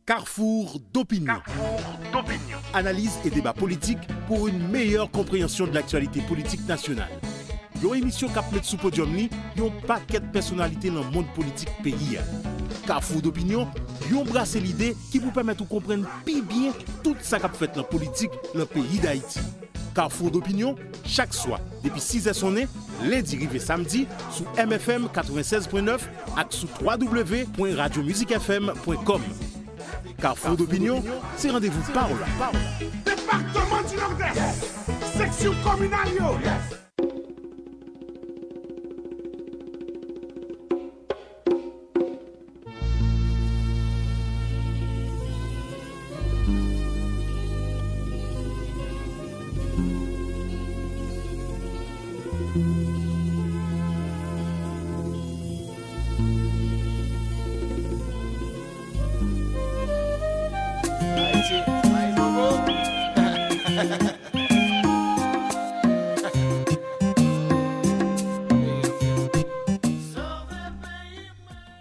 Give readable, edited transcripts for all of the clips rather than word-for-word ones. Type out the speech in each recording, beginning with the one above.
Carrefour d'opinion. Analyse et débat politique pour une meilleure compréhension de l'actualité politique nationale. Une émission qui met sous podium ni un paquet de personnalités dans le monde politique pays. Carrefour d'opinion, yon brasse l'idée qui vous permet de comprendre plus bien tout ça qu'a fait dans la politique dans le pays d'Haïti. Carrefour d'opinion, chaque soir, depuis 6h sonné, lundi rivé samedi, sous MFM 96.9 et sous www.radiomusicfm.com. Carrefour d'opinion, c'est rendez-vous parole. Département du Nord-Est, section communale.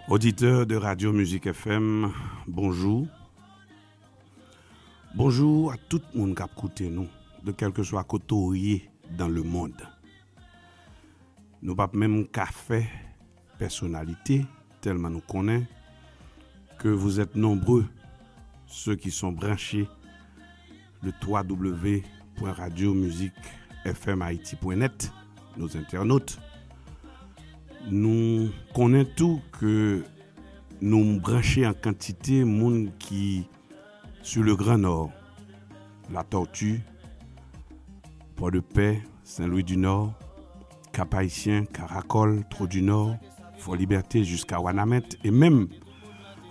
Auditeurs de Radio Musique FM, bonjour. Bonjour à tout le monde qui a écouté nous, de quel que soit côté dans le monde. Nous pas même café personnalité, tellement nous connaissons, que vous êtes nombreux, ceux qui sont branchés le www.radiomusiquefmhaiti.net, nos internautes. Nous connaissons tout que nous branchons en quantité monde qui sur le Grand Nord, la Tortue, Port-de-Paix, Saint-Louis du Nord, Cap-Haïtien, Caracol, Trou du Nord, Fort-Liberté jusqu'à Wanamet et même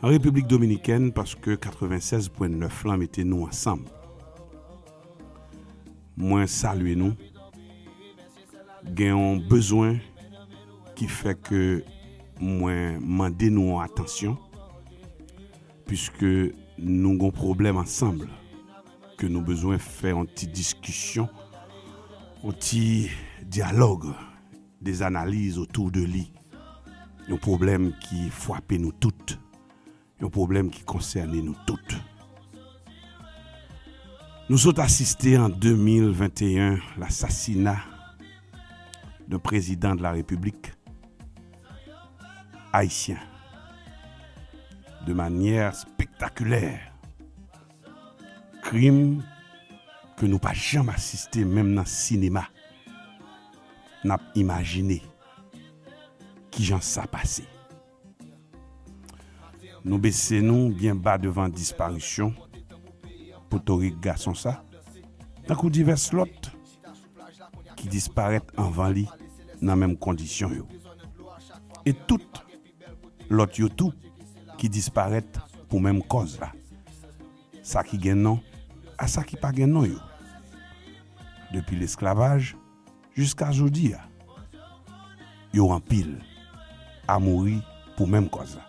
en République Dominicaine parce que 96.9 là mettez nous ensemble. Moi saluez nous. Gagnons besoin qui fait que moi mandez nous attention puisque nous avons un problème ensemble que nous besoin de faire une petite discussion, un petit dialogue, des analyses autour de lui. Un problème qui frappe nous toutes, un problème qui concerne nous toutes. Nous sommes assistés en 2021 à l'assassinat d'un président de la République haïtien de manière spectaculaire. Crime que nous pas jamais assisté même dans le cinéma. N'a imaginé qui j'en ça passé. Nous baissons nous bien bas devant disparition pour Toric garçon ça. Tant que divers l'autre qui disparaissent avant lui dans même condition yo. Et toutes l'autre yo tout qui disparaissent pour même cause là. Ça qui gagne non à ça qui pas gagne non yo. Depuis l'esclavage jusqu'à aujourd'hui yo en pile à mourir pour même cause là.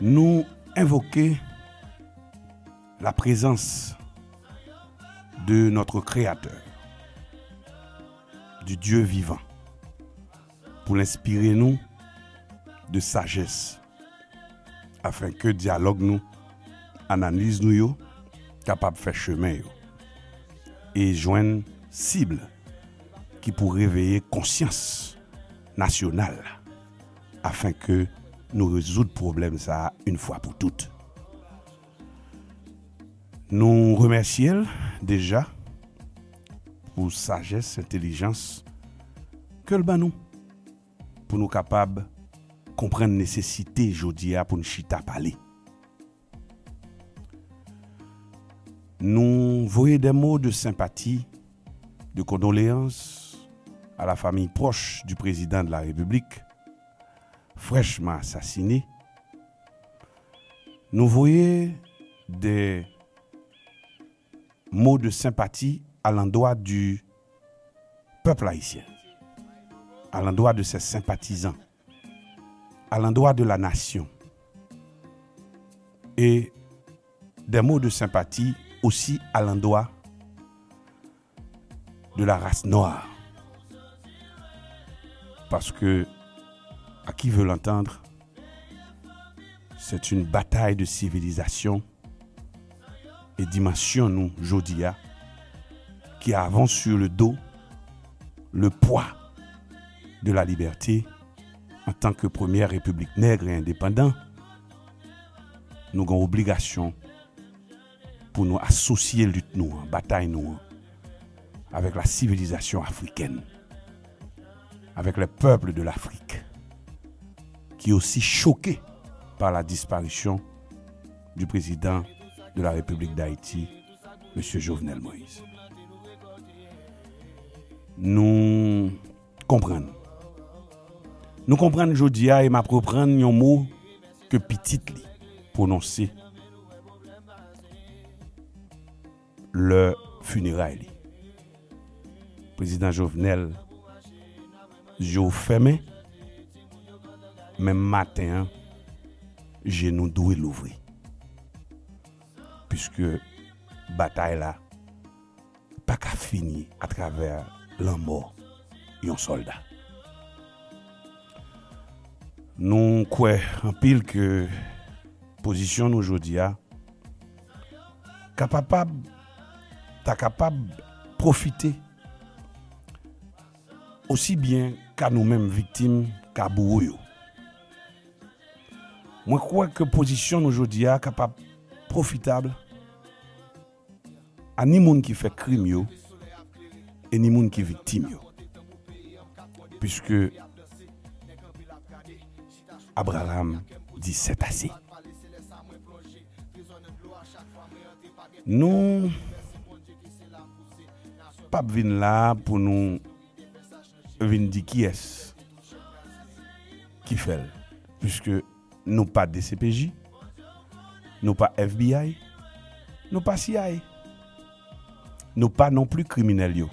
Nous invoquer la présence de notre Créateur, du Dieu vivant, pour l'inspirer nous de sagesse, afin que dialogue nous, analyse nous yo, capable de faire chemin yo, et joindre cible qui pour réveiller conscience nationale, afin que nous résoudre problème ça une fois pour toutes. Nous remercions déjà pour sagesse, intelligence que le banou pour nous capables comprendre nécessité jodia pour nous chita parler. Nous voyons des mots de sympathie, de condoléances à la famille proche du président de la République fraîchement assassiné. Nous voyons des mots de sympathie à l'endroit du peuple haïtien, à l'endroit de ses sympathisants, à l'endroit de la nation, et des mots de sympathie aussi à l'endroit de la race noire. Parce que, à qui veut l'entendre, C'est une bataille de civilisation et dimension, nous, Jodia, qui avance sur le dos, le poids de la liberté en tant que première république nègre et indépendante. Nous avons obligation pour nous associer lutte nous, bataille nous, avec la civilisation africaine, avec le peuple de l'Afrique, qui est aussi choqué par la disparition du président de la République d'Haïti, M. Jovenel Moïse. Nous comprenons. Nous comprenons aujourd'hui et m'a prendre un mot que petit li prononcer le funérailles. Président Jovenel, j'ai fermé, même matin, j'ai nous doué l'ouvrir. Puisque bataille là, pas qu'à finir à travers la mort d'un soldat. Nous croyons en pile que position nous aujourd'hui capable profiter aussi bien qu'à nous-mêmes victimes qu'à Bouyo. Moi crois que position nous aujourd'hui capable profitable à ni monde qui fait crime yo et ni monde qui victime yo. Puisque Abraham dit c'est assez. Nous pas venir là pour nous venir dire qui est qui fait, puisque nous pas DCPJ, nous pas FBI, nous pas CIA, nous pas non plus criminels yo.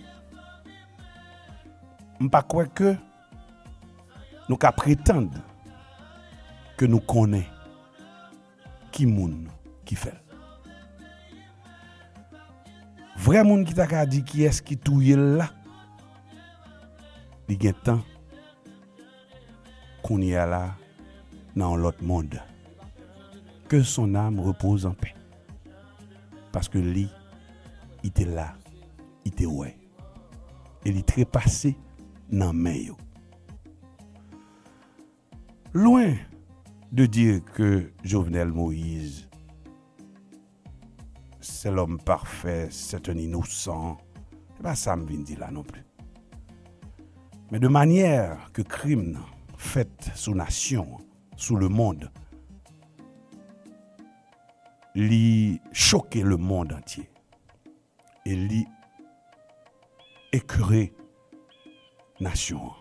On pas croire que nous ka prétendre que nous connaissons qui moun qui fait. Vrai moun qui t'a dit qui est-ce qui touye là, il y a temps qu'on y a là dans l'autre monde. Que son âme repose en paix. Parce que lui, il était là, il était ouais. Et il est trépassé dans main yo. Loin de dire que Jovenel Moïse c'est l'homme parfait, c'est un innocent, c'est pas ça me vient dire là non plus. Mais de manière que crime fait sous nation, sous le monde, li choquer le monde entier et li écœurer nation.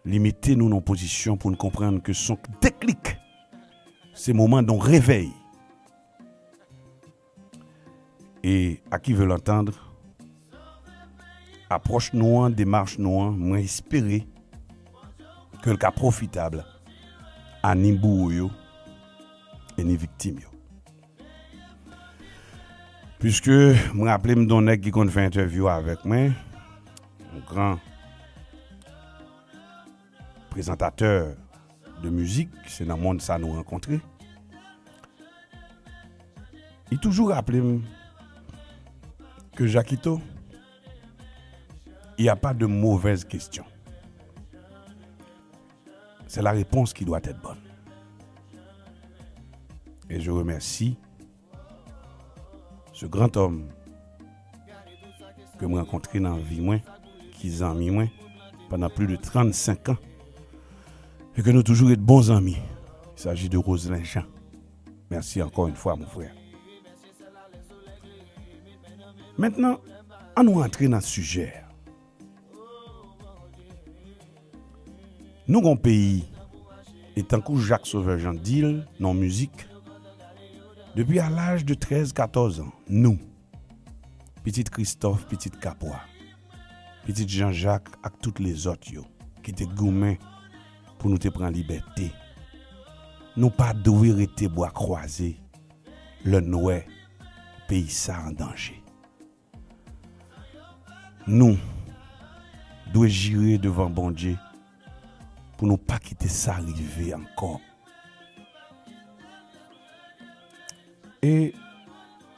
Limiter nous nos positions pour nous comprendre que son déclic, ces moments d'un réveil. Et à qui veut l'entendre, approche nous, démarche nous, moi espérer que le cas profitable à ni bouyo et ni victime. Puisque je me rappelle me donner qui compte faire interview avec moi, un grand présentateur de musique, c'est dans le monde ça nous rencontrer. Il toujours rappelé que Jacquito, il n'y a pas de mauvaise question. C'est la réponse qui doit être bonne. Et je remercie ce grand homme que je rencontré dans la vie, qui a mis pendant plus de 35 ans, et que nous toujours été bons amis. Il s'agit de Roselin Jean. Merci encore une fois, mon frère. Maintenant, on nous entrer dans le sujet. Nous, un pays, étant que Jacques Sauveur-Jean dit dans la musique, depuis à l'âge de 13-14 ans, nous, petit Christophe, petit Capois, petit Jean-Jacques, et toutes les autres qui étaient gourmets pour nous te prendre liberté, nous pas devoir rester bois croisé, le noué, pays ça en danger. Nous devons gérer devant bon Dieu pour ne pas quitter ça arriver encore Et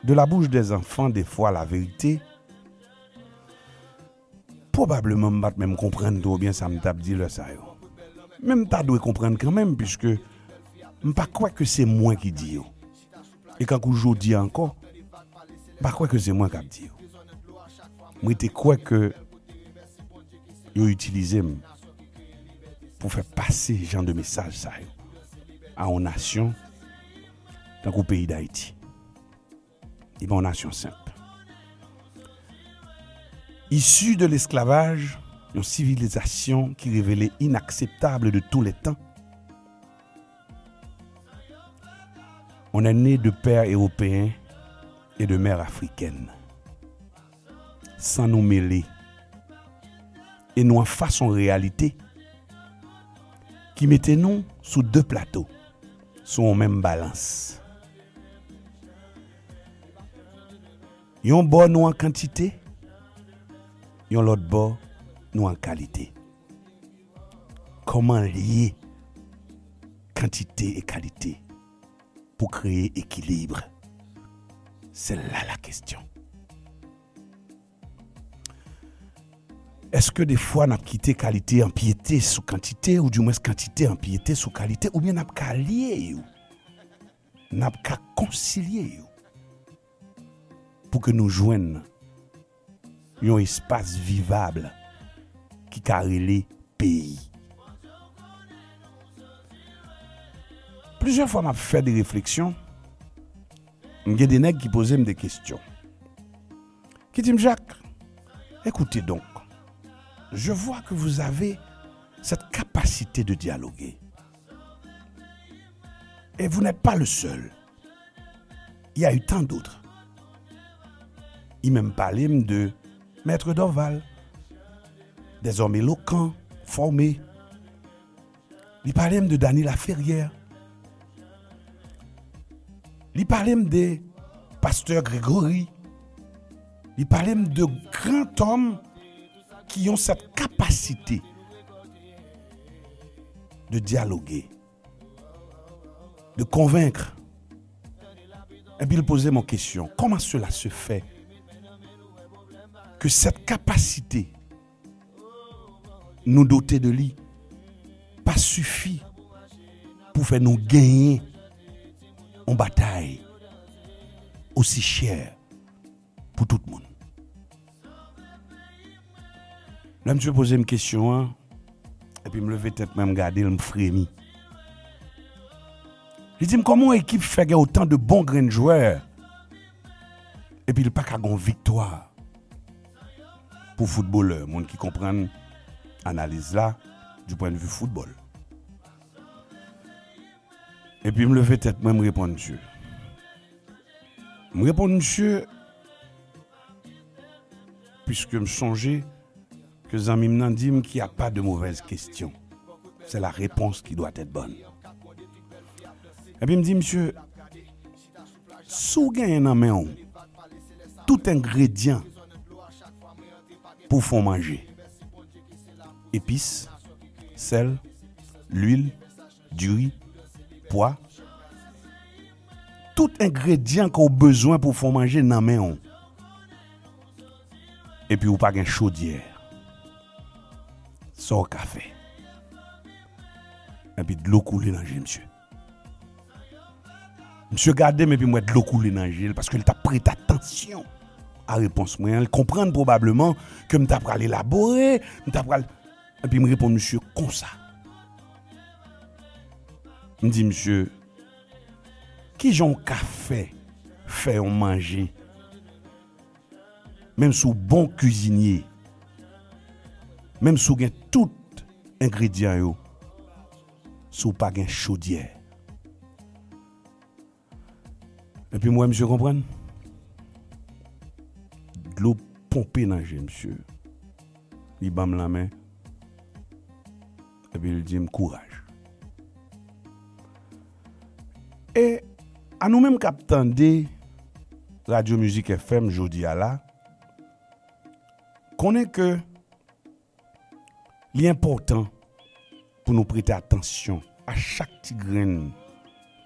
de la bouche des enfants, des fois, la vérité, probablement, je ne même comprendre trop bien ça me tape dit le ça. Même pas doit comprendre quand même, puisque je ne pas croire que c'est moi qui dis. Et quand je dis encore, je ne pas croire que c'est moi qui dis. Moi, je crois que ils utilisé pour faire passer ce genre de message ça à une nation dans le pays d'Haïti. Et bien, une nation simple. Issue de l'esclavage, une civilisation qui révélait inacceptable de tous les temps. On est né de pères européens et de mères africaines, sans nous mêler. Et nous en façon réalité qui mettait nous sous deux plateaux, sur une même balance. Yon bon nous en quantité, yon l'autre bon nous en qualité. Comment lier quantité et qualité pour créer équilibre? C'est là la question. Est-ce que des fois, nous avons quitté qualité empiété sous quantité, ou du moins quantité empiété sous qualité, ou bien nous avons lié, nous avons concilié pour que nous joignions un espace vivable qui carré les pays. Plusieurs fois, je fait des réflexions. Il y a des nègres qui posaient des questions. Qui disent, Jacques, écoutez donc. Je vois que vous avez cette capacité de dialoguer. Et vous n'êtes pas le seul. Il y a eu tant d'autres. Il m'a parlé de Maître Dorval, des hommes éloquents, formés. Il parlait de Dany Laferrière. Il parlait de Pasteur Grégory. Il parlait de grands hommes qui ont cette capacité de dialoguer, de convaincre. Et puis il posait mon question, comment cela se fait que cette capacité nous doter de lui pas suffit pour faire nous gagner en bataille aussi chère pour tout le monde? Là, je me posais une question, et puis je me levais tête, même garder, je me frémis. Je dis, comment une équipe fait autant de bons grains de joueurs, et puis il n'y a pas qu'à une victoire pour footballeurs, monde qui comprennent l'analyse là, du point de vue football. Et puis je me levais tête, moi, je me réponds, monsieur. Je me réponds, monsieur, puisque je me songeais que Zanmim nan dit qu'il n'y a pas de mauvaise question. C'est la réponse qui doit être bonne. Et puis il me dit, monsieur, sous gagne nan men tout ingrédient pour faire manger. Épices, sel, l'huile, du riz, pois. Tout ingrédient qu'on a besoin pour faire manger nan men. Et puis ou pas gen chaudière. Sort café. Et puis de l'eau coulée dans le monsieur. Monsieur gardez, mais puis moi de l'eau coulée dans le parce qu'il t'a prêté attention à la réponse. Il comprend probablement que je t'ai allé élaborer. Et puis il me répond, monsieur, comme ça. Il me dit, monsieur, qui j'en café fait on manger? Même sous bon cuisinier. Même si vous avez tout ingrédient, si vous n'avez pas de chaudière. Et puis moi, monsieur, comprend? De l'eau pompée dans le monsieur. Il bam la main. Et puis il dit, courage. Et à nous-mêmes qui attendons Radio Musique FM, jeudi à là, connaît que l'important pour nous prêter attention à chaque petit grain de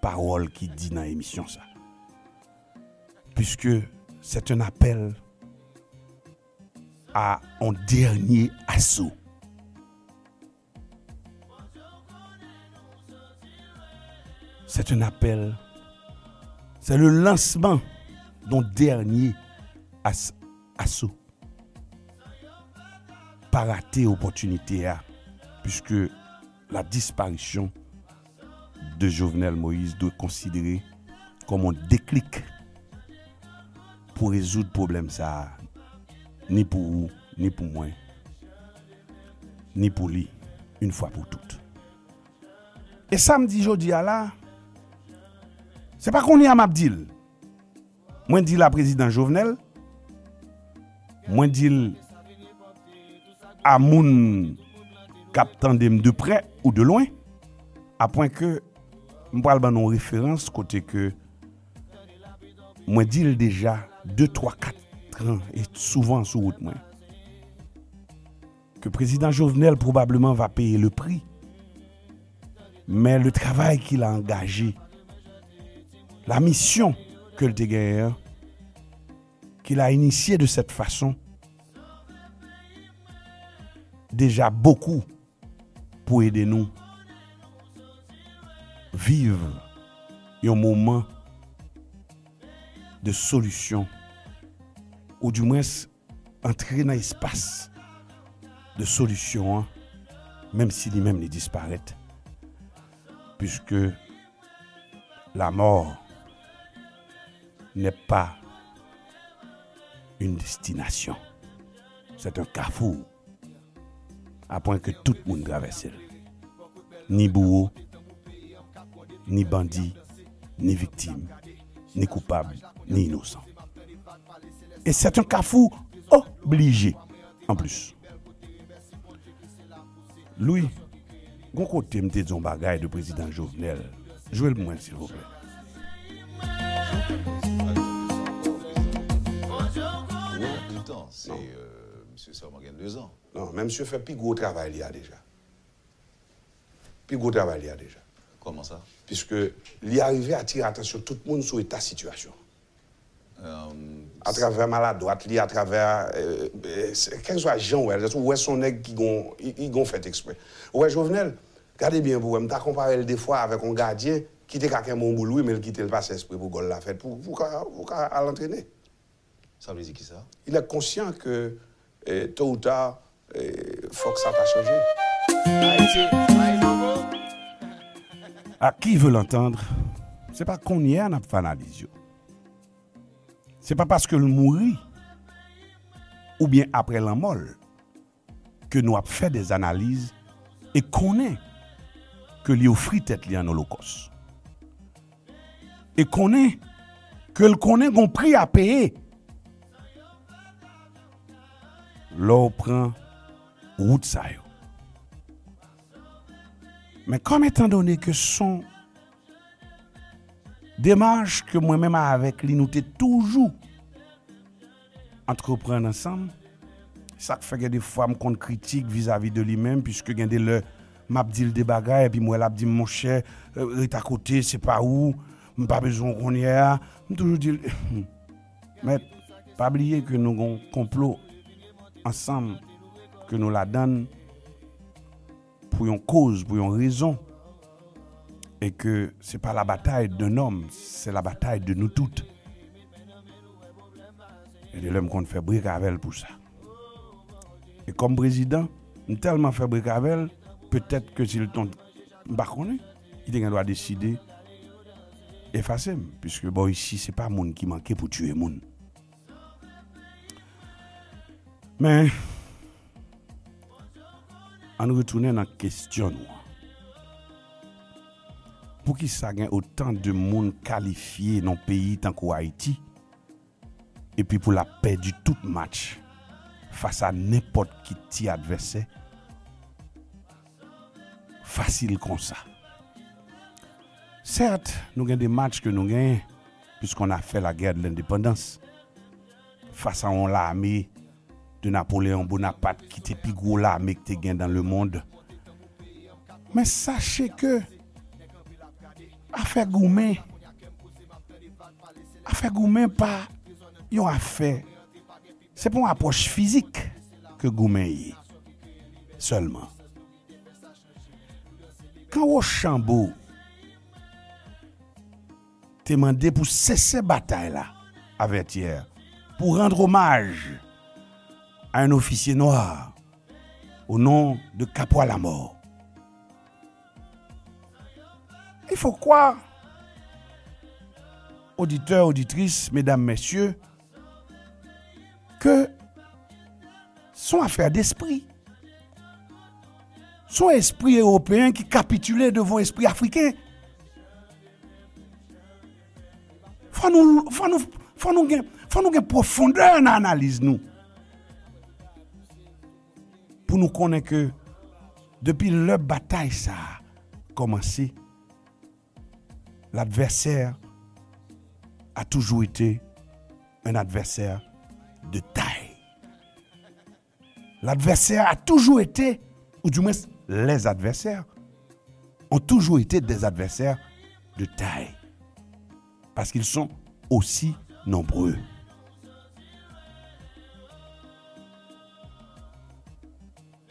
parole qui dit dans l'émission ça. puisque c'est un appel à un dernier assaut. C'est un appel, c'est le lancement d'un dernier assaut. Pas rater opportunité, puisque la disparition de Jovenel Moïse doit considérer comme un déclic pour résoudre le problème ça, ni pour vous, ni pour moi, ni pour lui, une fois pour toutes. Et samedi, jeudi à là, c'est pas qu'on y a m'abdil. Moi dit la président Jovenel, moi dit à moun captant de près ou de loin, à point que je parle de nos références côté que moi dis déjà 2, 3, 4 ans et souvent sur route moi que président Jovenel probablement va payer le prix, mais le travail qu'il a engagé, la mission que le gagné, qu'il a initié de cette façon, déjà beaucoup pour aider nous vivre un moment de solution, ou du moins entrer dans l'espace de solution, même si lui-même les disparaît, puisque la mort n'est pas une destination, c'est un carrefour, à point que tout le monde traverse. Ni bourreau, ni bandit, ni victime, ni coupable, ni innocent. Et c'est un carrefour obligé, en plus. Louis, gon côté m'te dit un bagage de président Jovenel. Jouez le moins, s'il vous plaît. C'est monsieur seulement 2 ans. Non, mais monsieur fait plus gros travail il y a déjà. Plus gros travail il y a déjà. Comment ça? Puisque il est arrivé à tirer attention tout le monde sur ta situation. À travers maladroite, à travers quel soit Jean ou est son nègre qui gon fait exprès. Ouais Jovenel, regardez bien pour me comparer des fois avec un gardien qui était quelqu'un mon boulot mais il quitte le passe esprit pour gol la fête pour à l'entraîner. Ça veut dire qui ça? Il est conscient que tôt ou tard faut que ça va changer. À qui veut l'entendre, c'est pas qu'on y est à notre analyse. C'est pas parce que le mourit ou bien après la mort que nous avons fait des analyses et connaît que lui offrit tête li en holocauste. Et connaît que le connaît qu'on prix à payer. L'on prend route ça yo. Mais comme étant donné que son démarche que moi-même avec lui nous toujours entreprendre ensemble, ça fait que des fois me compte critique vis-à-vis de lui-même puisque gagne le m'a dit des bagages et puis moi l'a dit mon cher est à côté c'est pas où pas besoin qu'on y a toujours dire mais pas oublier que nous avons un complot ensemble que nous la donne pour une cause, pour une raison. Et que ce n'est pas la bataille d'un homme, c'est la bataille de nous toutes. Et de l'homme qu'on fait brique avec elle pour ça. Et comme président, nous tellement fait brique avec elle, peut-être que s'il tombe baconné, il doit décider effacer. Puisque bon, ici, ce n'est pas monde qui manquait pour tuer monde. Mais, en retournant dans la question, pour qui ça gagne autant de monde qualifié dans le pays tant qu'Haïti, et puis pour la paix du tout match face à n'importe qui petit adversaire, facile comme ça. Certes, nous avons des matchs que nous gagnons, puisqu'on a fait la guerre de l'indépendance, face à l'armée de Napoléon Bonaparte, qui était plus gros l'armée que tu gagné dans le monde. Mais sachez que, affaire Goumen, affaire Goumen pas yon affaire. C'est pour une approche physique que Goumen y est. Seulement. Quand Rochambeau te demandé pour cesser bataille là avec hier, pour rendre hommage à un officier noir au nom de Capois la mort. Il faut croire, auditeurs, auditrices, mesdames, messieurs, que son affaire d'esprit, son esprit européen qui capitulait devant l'esprit africain, faut nous gagner profondeur dans l'analyse nous. Pour nous connaître que depuis la bataille ça a commencé, l'adversaire a toujours été un adversaire de taille. L'adversaire a toujours été, ou du moins les adversaires, ont toujours été des adversaires de taille. Parce qu'ils sont aussi nombreux.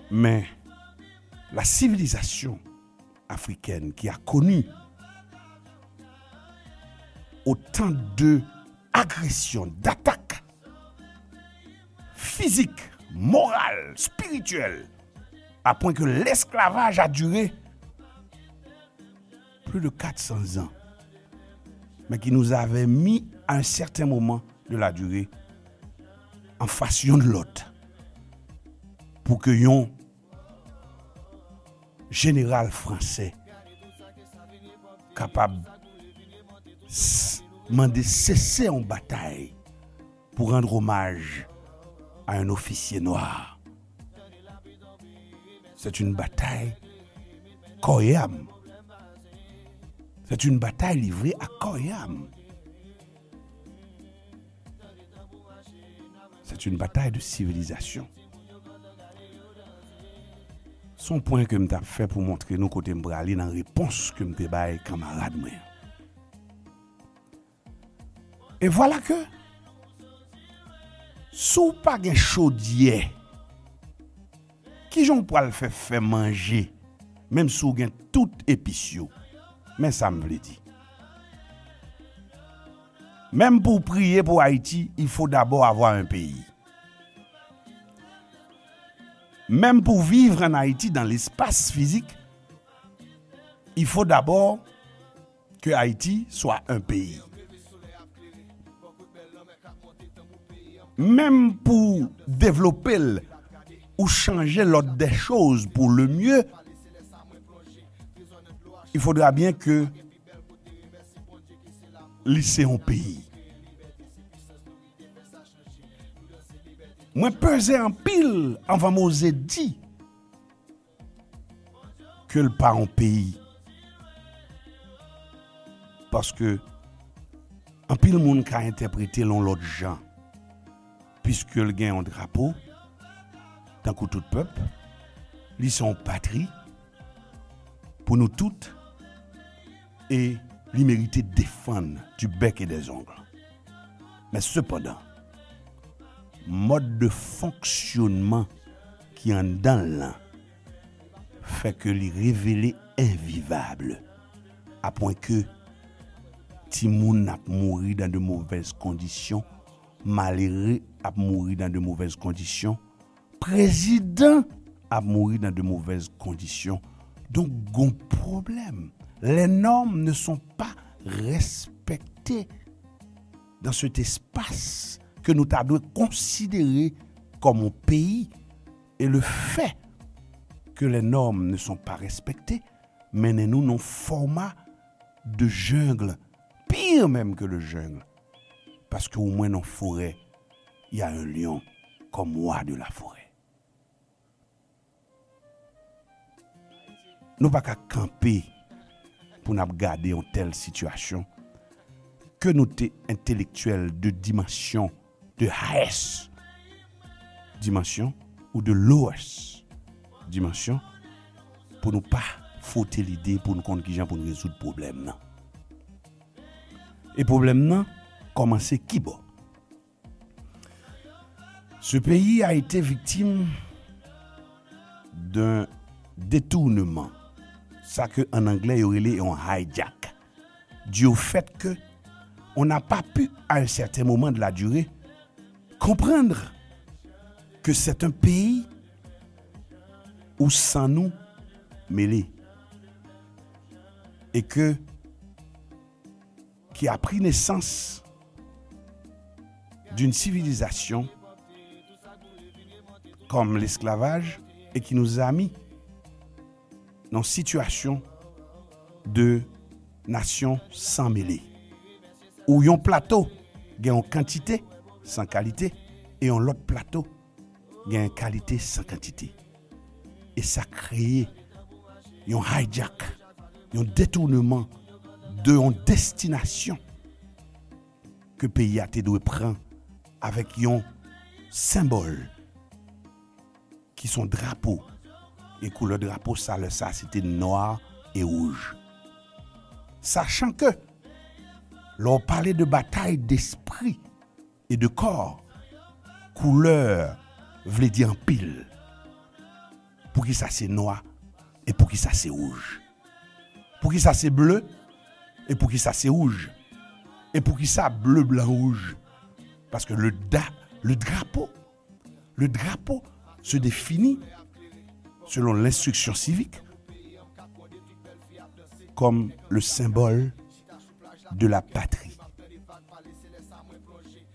Mais la civilisation africaine qui a connu autant de agressions, d'attaques physiques, morales, spirituelles, à point que l'esclavage a duré plus de 400 ans, mais qui nous avait mis à un certain moment de la durée en face de l'autre pour que yon général français capable de cesser en bataille pour rendre hommage à un officier noir. C'est une bataille corps et âme. C'est une bataille livrée à corps et âme. C'est une bataille de civilisation. Son point que m't'a fait pour montrer nous côté m'brali dans réponse que m'te bail camarade moi. Et voilà que sous pas gen chaudier qui j'on pour le faire manger même sous gen tout épicieux. Mais ça me veut dire. Même pour prier pour Haïti, il faut d'abord avoir un pays. Même pour vivre en Haïti dans l'espace physique, il faut d'abord que Haïti soit un pays. Même pour développer ou changer l'ordre des choses pour le mieux, il faudra bien que lycée un pays. Moi pesé en pile avant m'oser dire que le pas un pays. Parce que en pile monde qui a interprété l'autre gens puisque le gain un drapeau tant que tout peuple, ils sont patrie pour nous toutes et ils méritent de défendre du bec et des ongles. Mais cependant, mode de fonctionnement qui en dans là fait que les révéler invivable à point que Timoun a mouru dans de mauvaises conditions, malheureux a mouru dans de mauvaises conditions, président a mouru dans de mauvaises conditions. Donc, gon problème. Les normes ne sont pas respectées dans cet espace que nous devons considérer comme un pays. Et le fait que les normes ne sont pas respectées mène nous dans un format de jungle, pire même que le jungle. Parce qu'au moins dans la forêt, il y a un lion comme roi de la forêt. Nous ne pouvons pas camper pour nous garder en telle situation que nous sommes intellectuels de dimension de highest dimension ou de lowest dimension pour nous pas fauter l'idée pour nous comprendre pour nous résoudre le problème. Et le problème, commencé qui bon. Ce pays a été victime d'un détournement. Ça que en anglais, il y a un hijack. Dû au fait que on n'a pas pu, à un certain moment de la durée, comprendre que c'est un pays où sans nous mêler. Et qui a pris naissance d'une civilisation comme l'esclavage et qui nous a mis dans une situation de nation sans mêlée. Où yon plateau gen en quantité sans qualité et on l'autre plateau gen en qualité sans quantité. Et ça crée un hijack, un détournement de une destination que le pays a été dû prendre avec un symbole qui sont drapeaux. Et couleur drapeau, ça c'était noir et rouge. Sachant que l'on parlait de bataille d'esprit et de corps, couleur veut dire en pile. Pour qui ça c'est noir et pour qui ça c'est rouge. Pour qui ça c'est bleu et pour qui ça c'est rouge. Et pour qui ça bleu, blanc, rouge. Parce que le drapeau se définit selon l'instruction civique comme le symbole de la patrie.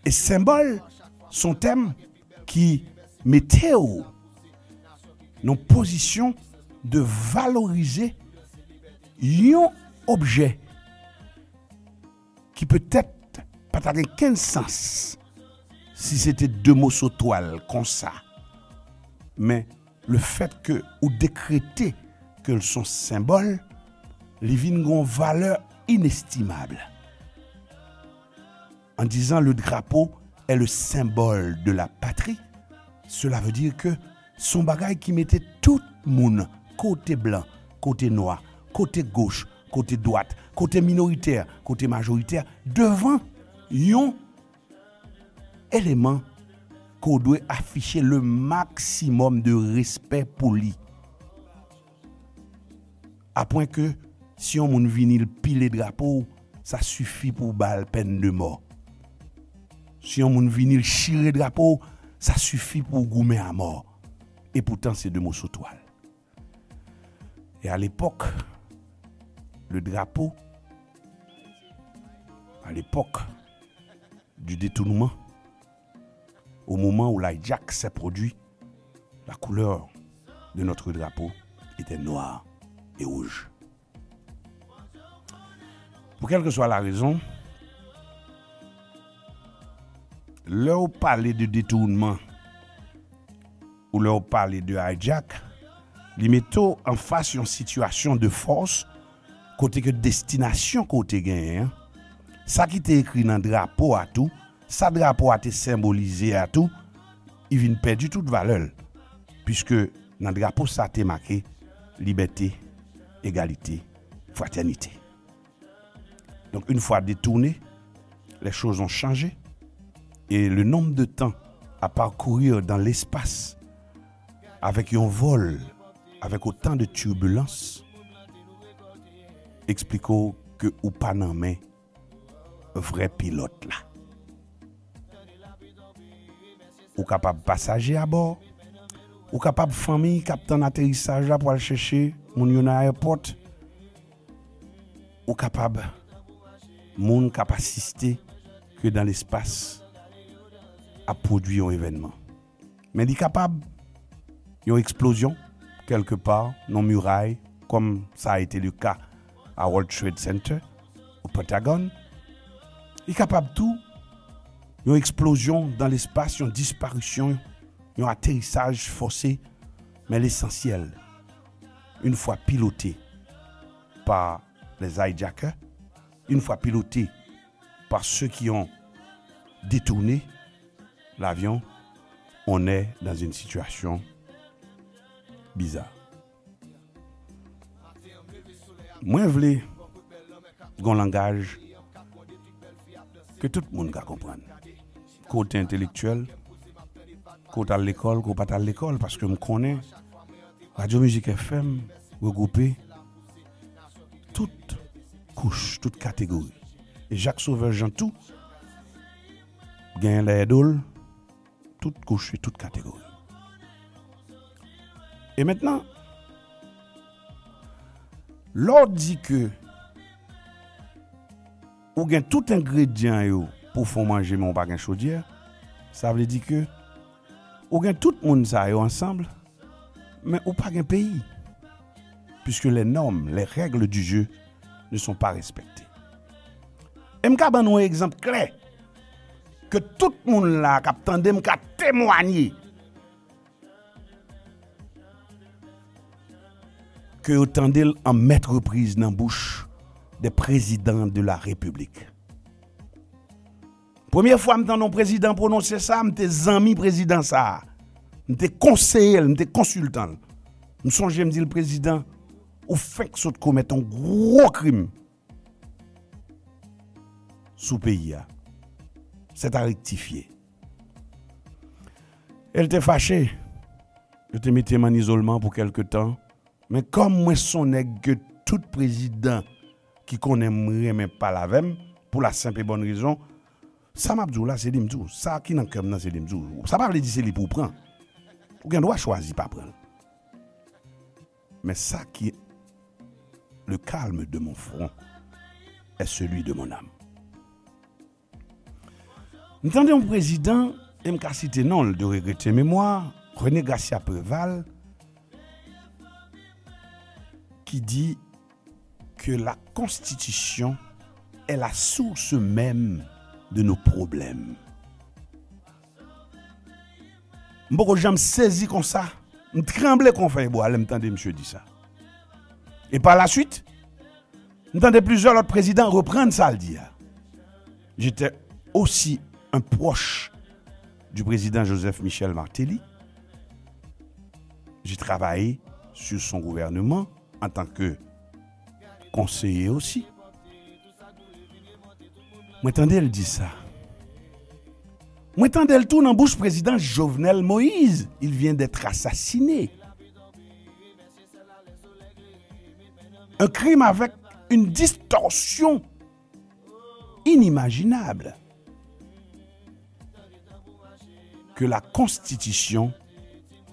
Et symbole son thème qui mettait nos positions de valoriser un objet qui peut-être pas avoir 15 sens si c'était deux mots sur toile comme ça. Mais le fait que ou décréter que son symbole les vignes ont valeur inestimable. En disant le drapeau est le symbole de la patrie, cela veut dire que son bagage qui mettait tout le monde, côté blanc, côté noir, côté gauche, côté droite, côté minoritaire, côté majoritaire, devant un élément qu'on doit afficher le maximum de respect pour lui. À point que si on moun vinil pile drapeau, ça suffit pour bal peine de mort. Si on moun vinil chire drapeau, ça suffit pour goumer à mort. Et pourtant, c'est deux mots sur toile. Et à l'époque, le drapeau, à l'époque du détournement, au moment où l'hijack s'est produit, la couleur de notre drapeau était noire et rouge. Pour quelle que soit la raison, leur parler de détournement ou leur parler de hijack, les mettons en face d'une situation de force, côté que destination côté gagné. Ça qui était écrit dans le drapeau à tout, ça drapeau a été symbolisé à tout, il vient perdre toute valeur. Puisque dans le drapeau, ça a été marqué liberté, égalité, fraternité. Donc une fois détourné, les choses ont changé et le nombre de temps à parcourir dans l'espace avec un vol, avec autant de turbulences, expliquons que ou pas nan men vrai pilote là. Ou capable passager à bord, ou capable famille capitaine atterrissage là pour aller chercher mon yon à aéroport, ou capable moun capacité que dans l'espace à produire un événement. Mais il est capable d'une explosion quelque part dans muraille comme ça a été le cas à World Trade Center au Pentagone. Il est capable tout une explosion dans l'espace, une disparition, un atterrissage forcé, mais l'essentiel, une fois piloté par les hijackers, une fois piloté par ceux qui ont détourné l'avion, on est dans une situation bizarre. Moi, je voulais un langage que tout le monde comprenne. Côté intellectuel, côté à l'école, côté pas à l'école, parce que je connais Radio Musique FM regroupé toutes couches, toutes catégories. Et Jacques Sauveur Jean tout gagne la idole, toutes couches et toutes catégories. Et maintenant, l'ordre dit que ou gagne tout ingrédient yo pour faire manger mon pas gain chaudière, ça veut dire que ou gagne tout le monde ça yo ensemble, mais ou pas gain pays, puisque les normes, les règles du jeu ne sont pas respectées. Et m'ka ban un exemple clair que tout le monde là qui attendait m'ka témoigner que autant en mettre reprise dans bouche des présidents de la République. Première fois m'entend un président prononcer ça, m'étais ami président ça. M'étais conseiller, m'étais consultant. Me songe me dit le président ou fait que ça commettre un gros crime sous pays. C'est à rectifier. Elle était fâchée. Je te mettais en isolement pour quelque temps. Mais comme moi son nèg que tout président qui connaît mais pas la même pour la simple et bonne raison, ça m'a dit là c'est limdou, ça qui dans cœur là c'est limdou. Ça pas veut dire c'est li pour prendre. Ou bien doit choisir pas prendre. Mais ça qui est le calme de mon front est celui de mon âme. Entendez un président, et m'a cité non de regretter mémoire, René Garcia Préval, qui dit que la Constitution est la source même de nos problèmes. M'boko j'aime saisi comme ça, m'tremble qu'on fait boire, m'entendez monsieur dit ça. Et par la suite, m'entendez plusieurs autres présidents reprendre ça le dire. J'étais aussi un proche du président Joseph Michel Martelly. J'ai travaillé sur son gouvernement en tant que conseiller aussi. M'entendez elle dit ça. M'entendez elle tourne en bouche président Jovenel Moïse. Il vient d'être assassiné. Un crime avec une distorsion inimaginable. Que la Constitution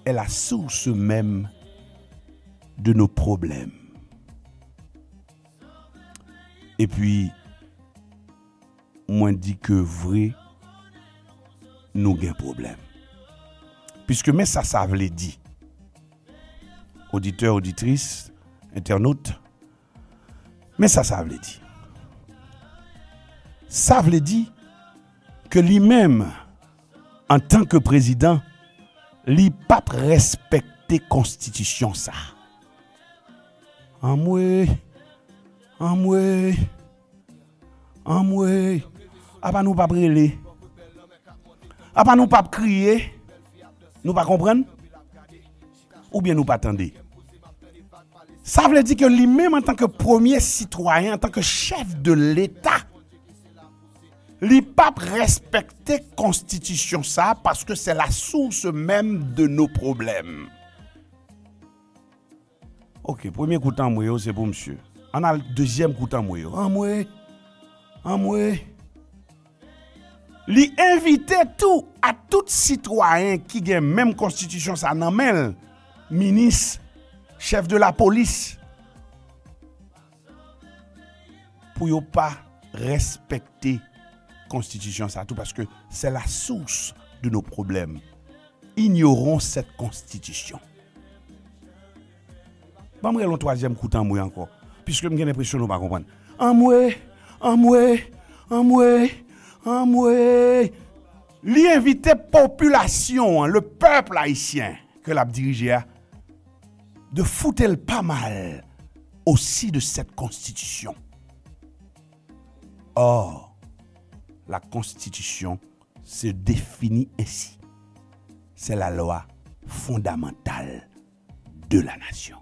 est la source même de nos problèmes. Et puis, moi dit que vrai, nous avons un problème. Puisque mais ça veut dire, auditeurs, auditrices, internautes, mais ça veut dire. Ça veut dire que lui-même, en tant que président, li pas respecter constitution ça. En moi, a pas nous pas brûler. A pas nous pas crier. Nous pas comprendre ou bien nous pas attendre. Ça veut dire que lui-même en tant que premier citoyen, en tant que chef de l'État, li pas respecter constitution ça parce que c'est la source même de nos problèmes. OK, premier coup en moi c'est pour monsieur. On a le deuxième coup en moi. En moi. Li inviter tout à tout citoyen qui a même constitution ça nan men, ministre, chef de la police pour yo pas respecter constitution ça tout parce que c'est la source de nos problèmes. Ignorons cette constitution. Bon moi le troisième coup en moi encore puisque j'ai l'impression nous pas comprendre. En moi. Li inviter population, le peuple haïtien que l'a dirigé de foutre pas mal aussi de cette constitution. Or, la constitution se définit ainsi. C'est la loi fondamentale de la nation.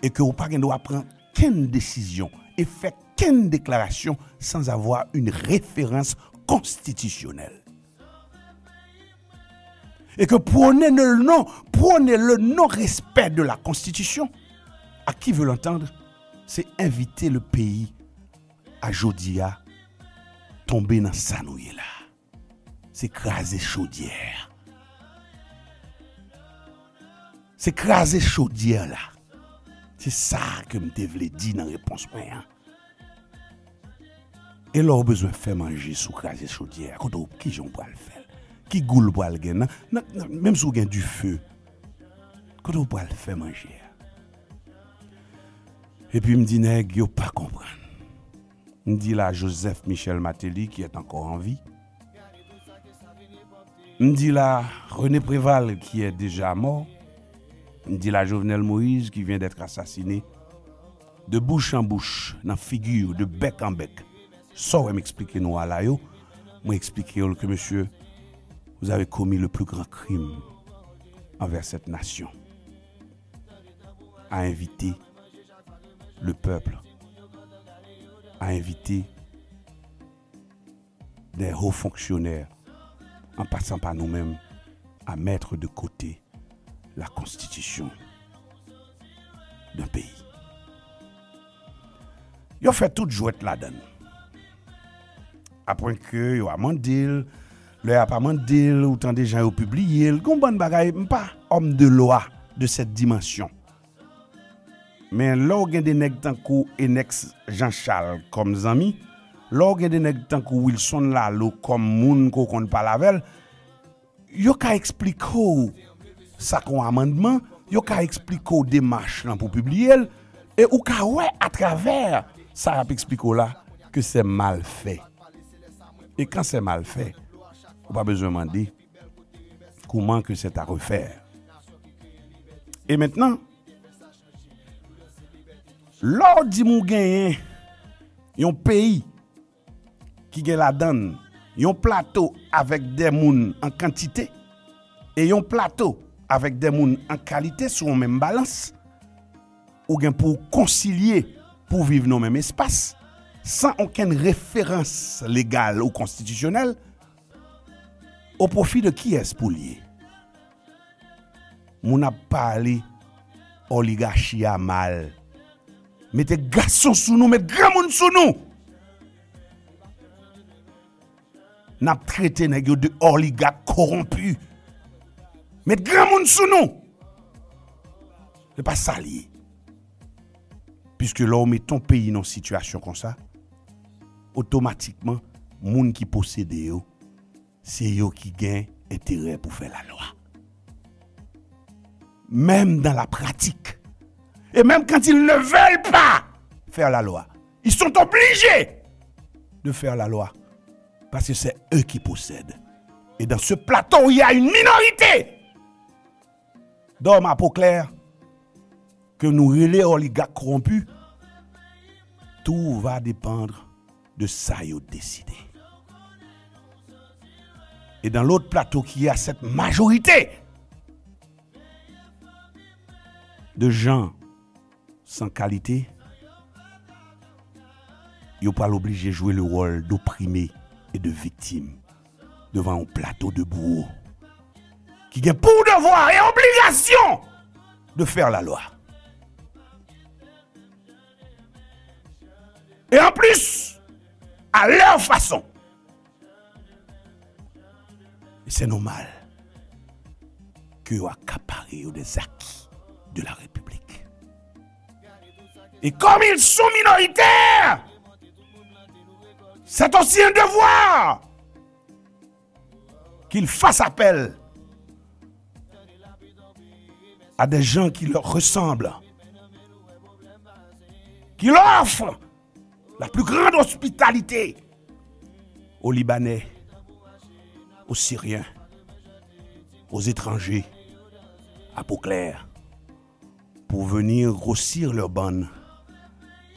Et que vous ne doit prendre qu'une décision et faire aucune déclaration sans avoir une référence constitutionnelle. Et que prôner le non-respect de la Constitution, à qui veut l'entendre, c'est inviter le pays à Jodia tomber dans sa nouille là. C'est craser chaudière. C'est craser chaudière là. C'est ça que je voulais dire dans la réponse. Et là, on a besoin de faire manger sous craser chaudière. Qui j'en peux le faire? Qui goule pour le gagner? Même si on a du feu, quand on peut le faire manger. Et puis, il me dit, nèg, yo pas comprendre. Il me dit là, Joseph Michel Matéli, qui est encore en vie. Il me dit là, René Préval, qui est déjà mort. Il me dit là, Jovenel Moïse, qui vient d'être assassiné. De bouche en bouche, dans la figure, de bec en bec. Ça, on m'expliquer nous à la yo. Moi, expliquer que monsieur, vous avez commis le plus grand crime envers cette nation. À inviter le peuple, à inviter des hauts fonctionnaires, en passant par nous-mêmes, à mettre de côté la constitution d'un pays. Ils ont fait toute jouette là-dedans. Après que ils ont amendé, le a pas amendé, autant de gens ont publié, le bon bagay, pas homme de loi de cette dimension. Mais là, il y a des nègres tant que Enex Jean-Charles comme amis, là, il y a des nègres tant que Wilson Lalo comme moun qu'on ne parle avec, yo ka expliquer ça qu'on amendement, yo ka expliquer démarche là pour publier et ou ka ouais à travers ça expliquer là que c'est mal fait. Et quand c'est mal fait, on pas besoin de demander comment que c'est à refaire. Et maintenant, lors di moun genyen yon pays qui gen la donne, yon plateau avec des moun en quantité et yon plateau avec des moun en qualité sur une même balance, ou gen pour concilier pour vivre dans le même espace sans aucune référence légale ou constitutionnelle, au profit de qui est-ce pour lier? Moun a parlé oligarchie à mal. Mettez garçons sous nous, mettez grand monde sous nous. N'a traité nèg de oligarques corrompus. Mettez grand monde sous nous. C'est pas ça lié. Puisque là on met ton pays dans une situation comme ça, automatiquement moun qui possède yo, c'est yo qui gagne intérêt pour faire la loi. Même dans la pratique. Et même quand ils ne veulent pas faire la loi, ils sont obligés de faire la loi. Parce que c'est eux qui possèdent. Et dans ce plateau, il y a une minorité d'hommes à peau claire que nous relais oligarques corrompus. Tout va dépendre de ça qu'ils ont décidé. Et dans l'autre plateau, qui y a cette majorité de gens sans qualité, ils n'ont pas l'obligé de jouer le rôle d'opprimé et de victime devant un plateau de bourreau qui a pour devoir et obligation de faire la loi. Et en plus, à leur façon. Et c'est normal qu'ils ont accaparé des acquis de la République. Et comme ils sont minoritaires, c'est aussi un devoir qu'ils fassent appel à des gens qui leur ressemblent, qui leur offrent la plus grande hospitalité aux Libanais, aux Syriens, aux étrangers, à peau claire, pour venir grossir leur bande,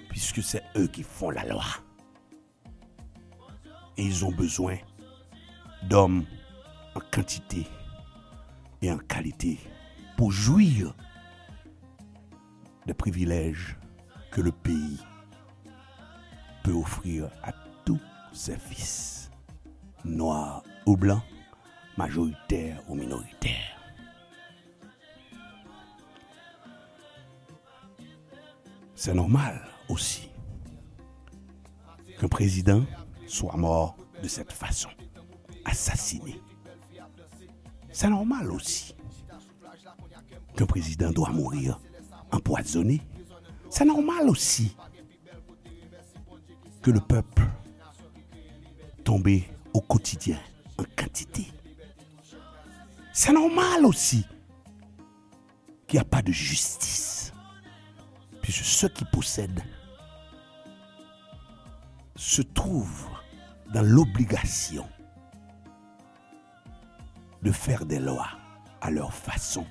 puisque c'est eux qui font la loi. Et ils ont besoin d'hommes en quantité et en qualité pour jouir des privilèges que le pays peut offrir à tous ses fils, noirs ou blancs, majoritaires ou minoritaires. C'est normal aussi qu'un président soit mort de cette façon, assassiné. C'est normal aussi qu'un président doit mourir empoisonné. C'est normal aussi que le peuple tombe au quotidien en quantité. C'est normal aussi qu'il n'y a pas de justice, puisque ceux qui possèdent se trouvent dans l'obligation de faire des lois à leur façon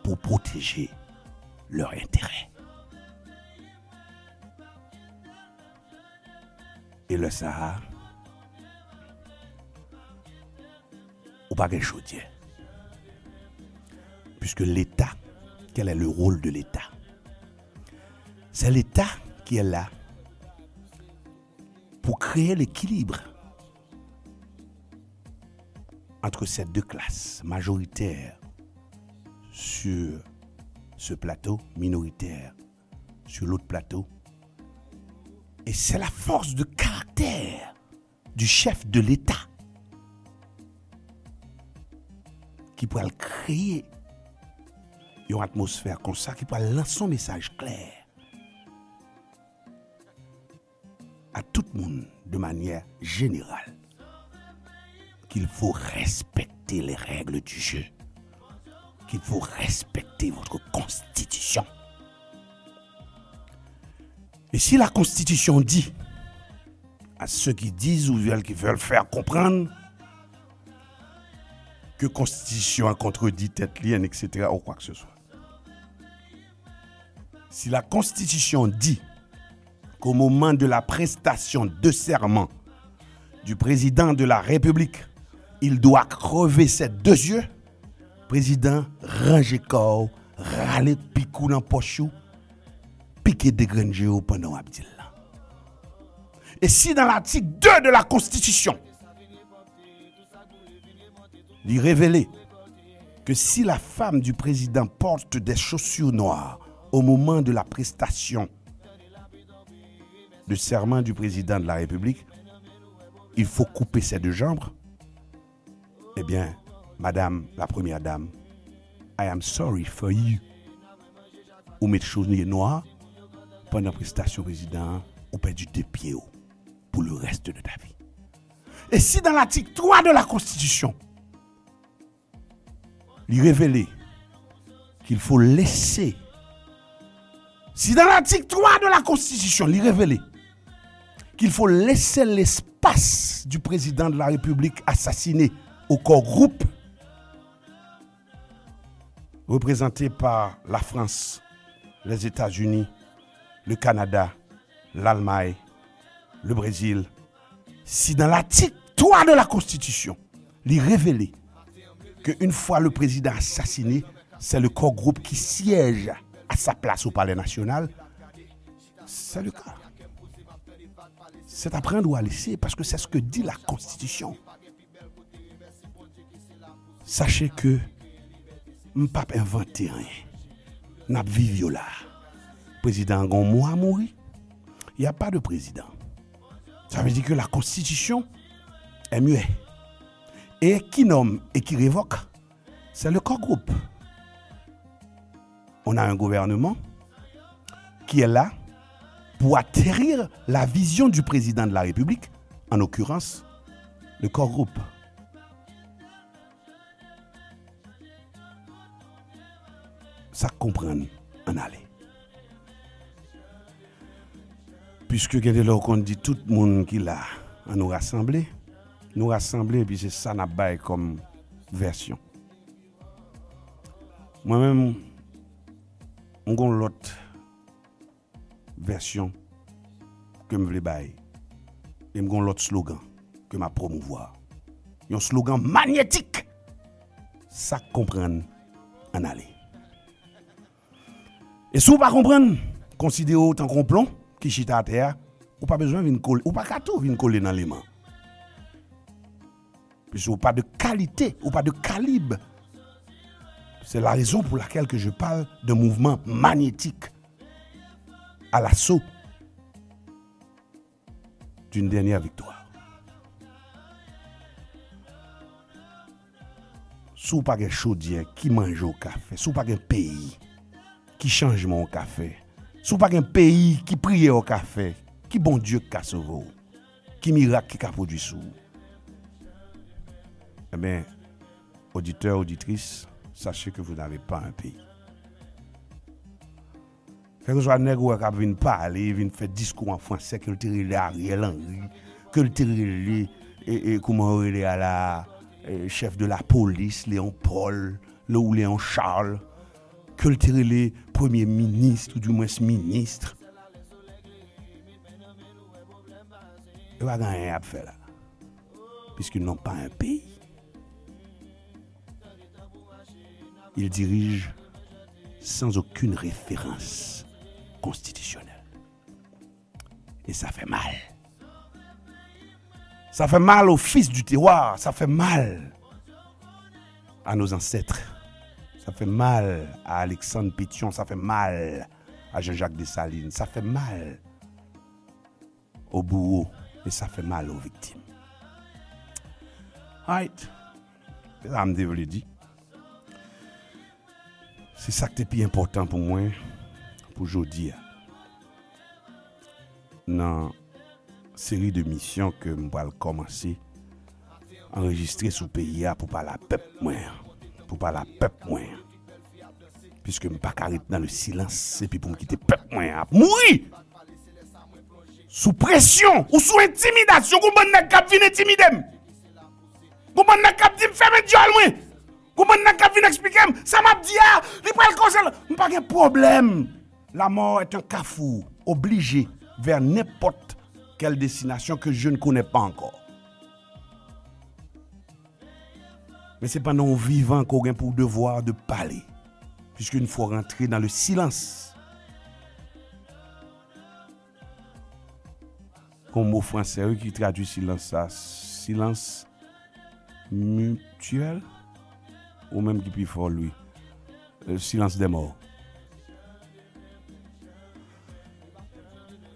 pour protéger leurs intérêts. Et le Sahara, ou pas quelque chose, puisque l'État, quel est le rôle de l'État? C'est l'État qui est là pour créer l'équilibre entre ces deux classes, majoritaires sur ce plateau, minoritaire sur l'autre plateau. Et c'est la force de caractère du chef de l'État qui pourra créer une atmosphère comme ça, qui pourra lancer un message clair à tout le monde de manière générale qu'il faut respecter les règles du jeu, qu'il faut respecter votre constitution. Et si la constitution dit à ceux qui disent ou qui veulent faire comprendre que constitution a contredit tête lienne, etc., ou quoi que ce soit. Si la constitution dit qu'au moment de la prestation de serment du président de la République, il doit crever ses deux yeux, président range corps, râler picou dans pochou, piquer des graines géo pendant Abdil. Et si dans l'article 2 de la Constitution, il révélait que si la femme du président porte des chaussures noires au moment de la prestation de serment du président de la République, il faut couper ses deux jambes. Eh bien, madame la première dame, I am sorry for you. Ou mettre chaussures noires pendant la prestation président, ou perdu deux pieds pour le reste de ta vie. Et si dans l'article 3 de la Constitution, il révélait qu'il faut laisser, si dans l'article 3 de la Constitution, il révélait qu'il faut laisser l'espace du président de la République assassiné au corps groupe, représenté par la France, les États-Unis, le Canada, l'Allemagne, le Brésil, si dans l'article 3 de la Constitution, il révélait qu'une fois le président assassiné, c'est le corps groupe qui siège à sa place au Palais national, c'est le cas. C'est à prendre ou à laisser, parce que c'est ce que dit la Constitution. Sachez que je ne peux pas inventer rien. Je ne vis là. Le président a un mois à mourir. Il n'y a pas de président. Ça veut dire que la Constitution est muette. Et qui nomme et qui révoque, c'est le corps groupe. On a un gouvernement qui est là pour atterrir la vision du président de la République, en l'occurrence, le corps groupe. Ça comprend en aller. Puisque on dit tout le monde qui l'a à nous rassembler, puis c'est ça n'a pas comme version. Moi-même, on a l'autre version que je voulais bailler. Et on a l'autre slogan que je promouvoir. Un slogan magnétique. Ça comprend en aller. Et si vous ne comprenez pas, considérez autant complot qui chita à terre, ou pas besoin de coller, ou pas qu'à tout venir coller dans les mains. Puisque ou pas de qualité, ou pas de calibre. C'est la raison pour laquelle que je parle de mouvement magnétique à l'assaut d'une dernière victoire. Si vous n'avez pas de chaudière qui mange au café, si vous n'avez pas de pays qui change mon café, si vous n'avez pas de pays qui prie au café, qui bon Dieu qui a sauvé, qui miracle qui a produit sous. Eh bien, auditeurs, auditrices, sachez que vous n'avez pas un pays. Quand vous avez un nègre qui vient parler, vient faire discours en français, que le tiré Ariel Henry, que le tiré comment il est à la chef de la police, Léon Paul, ou Léon Charles, que le tiré premier ministre, ou du moins ministre. Il n'y a rien à faire là. Puisqu'ils n'ont pas un pays. Ils dirigent sans aucune référence constitutionnelle. Et ça fait mal. Ça fait mal aux fils du terroir. Ça fait mal à nos ancêtres. Ça fait mal à Alexandre Pétion. Ça fait mal à Jean-Jacques Dessalines. Ça fait mal aux bourreaux. Et ça fait mal aux victimes. Right. Ça me développe dit. C'est ça qui est plus important pour moi, pour aujourd'hui. Dans la série de missions que je vais commencer à enregistrer sous pays pour parler à peuple moins. Pour parler à peuple moins. Puisque je ne vais pas arrêter dans le silence et puis pour me quitter peuple moins. Mourir! Sous pression ou sous intimidation, comment on a capté intimider? Comment on a capté me faire un diable? Comment on a capté expliquer? Ça m'a dit, il pas le conseil. Pas de problème. La mort est un carrefour obligé vers n'importe quelle destination que je ne connais pas encore. Mais c'est pendant qu'on vivant qu'on a pour devoir de parler. Puisqu'il faut rentrer dans le silence. Comme mot français qui traduit silence, ça, silence mutuel, ou même qui plus fort lui, silence des morts.